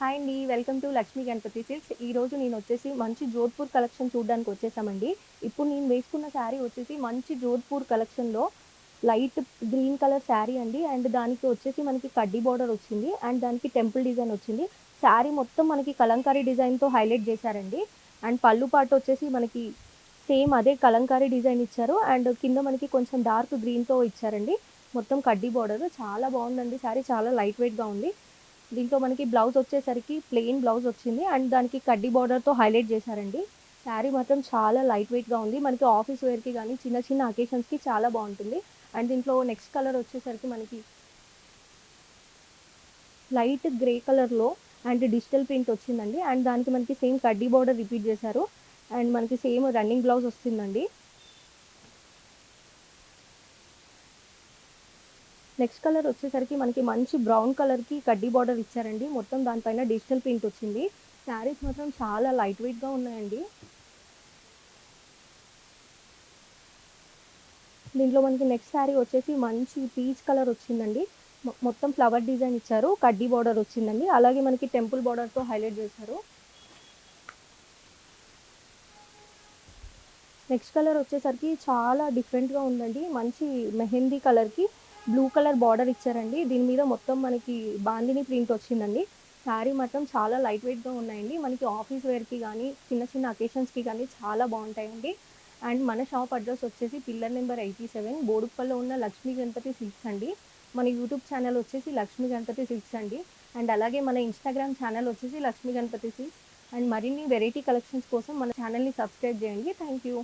Hi అండి. Welcome to Lakshmi Ganapathi Silks. ఈరోజు నేనొచ్చేసి మంచి జోధ్‌పూర్ కలెక్షన్ చూడ్డానికి వచ్చేసామండి. ఇప్పుడు నేను వేసుకున్న శారీ వచ్చేసి మంచి జోధ్‌పూర్ కలెక్షన్‌లో లైట్ గ్రీన్ కలర్ శారీ అండి. అండ్ దానికి వచ్చేసి మనకి కడ్డీ బోర్డర్ వచ్చింది. అండ్ దానికి టెంపుల్ డిజైన్ వచ్చింది. శారీ మొత్తం మనకి కలంకారీ డిజైన్‌తో హైలైట్ చేశారండి. అండ్ పళ్ళు పాటు వచ్చేసి మనకి సేమ్ అదే కలంకారీ డిజైన్ ఇచ్చారు. అండ్ కింద మనకి కొంచెం డార్క్ గ్రీన్‌తో ఇచ్చారండి. మొత్తం కడ్డీ బోర్డర్ చాలా బాగుందండి. శారీ చాలా లైట్ వెయిట్‌గా ఉంది. దీంట్లో మనకి బ్లౌజ్ వచ్చేసరికి ప్లెయిన్ బ్లౌజ్ వచ్చింది. అండ్ దానికి కడ్డీ బార్డర్‌తో హైలైట్ చేశారండి. శారీ మాత్రం చాలా లైట్ వెయిట్‌గా ఉంది. మనకి ఆఫీస్ వేర్‌కి గానీ, చిన్న చిన్న అకేషన్స్‌కి చాలా బావుంటుంది. అండ్ దీంట్లో నెక్స్ట్ కలర్ వచ్చేసరికి మనకి లైట్ గ్రే కలర్‌లో అండ్ డిజిటల్ ప్రింట్ వచ్చిందండి. అండ్ దానికి మనకి సేమ్ కడ్డీ బార్డర్ రిపీట్ చేశారు. అండ్ మనకి సేమ్ రన్నింగ్ బ్లౌజ్ వస్తుందండి. నెక్స్ట్ కలర్ వచ్చేసరికి మనకి మంచి బ్రౌన్ కలర్‌కి కడ్డీ బార్డర్ ఇచ్చారండి. మొత్తం దానిపైన డిజిటల్ ప్రింట్ వచ్చింది. శారీస్ మాత్రం చాలా లైట్ వెయిట్‌గా ఉన్నాయండి. దీంట్లో మనకి నెక్స్ట్ శారీ వచ్చేసి మంచి పీచ్ కలర్ వచ్చిందండి. మొత్తం ఫ్లవర్ డిజైన్ ఇచ్చారు. కడ్డీ బార్డర్ వచ్చిందండి. అలాగే మనకి టెంపుల్ బార్డర్‌తో హైలైట్ చేశారు. నెక్స్ట్ కలర్ వచ్చేసరికి చాలా డిఫరెంట్‌గా ఉందండి. మంచి మెహందీ కలర్‌కి బ్లూ కలర్ బార్డర్ ఇచ్చారండి. దీని మీద మొత్తం మనకి బాందిని ప్రింట్ వచ్చిందండి. శారీ మాత్రం చాలా లైట్ వెయిట్‌గా ఉన్నాయండి. మనకి ఆఫీస్ వేర్‌కి గానీ, చిన్న చిన్న అకేషన్స్‌కి గానీ చాలా బావుంటాయండి. అండ్ మన షాప్ అడ్రస్ వచ్చేసి పిల్లర్ నెంబర్ 87 బోడుప్పల్లో ఉన్న లక్ష్మీ గణపతి సిల్క్స్ అండి. మన యూట్యూబ్ ఛానల్ వచ్చేసి లక్ష్మీ గణపతి సిల్క్స్ అండి. అండ్ అలాగే మన ఇన్‌స్టాగ్రామ్ ఛానల్ వచ్చేసి లక్ష్మీ గణపతి సిల్క్స్. అండ్ మరిన్ని వెరైటీ కలెక్షన్స్ కోసం మన ఛానల్‌ని సబ్స్క్రైబ్ చేయండి. Thank you.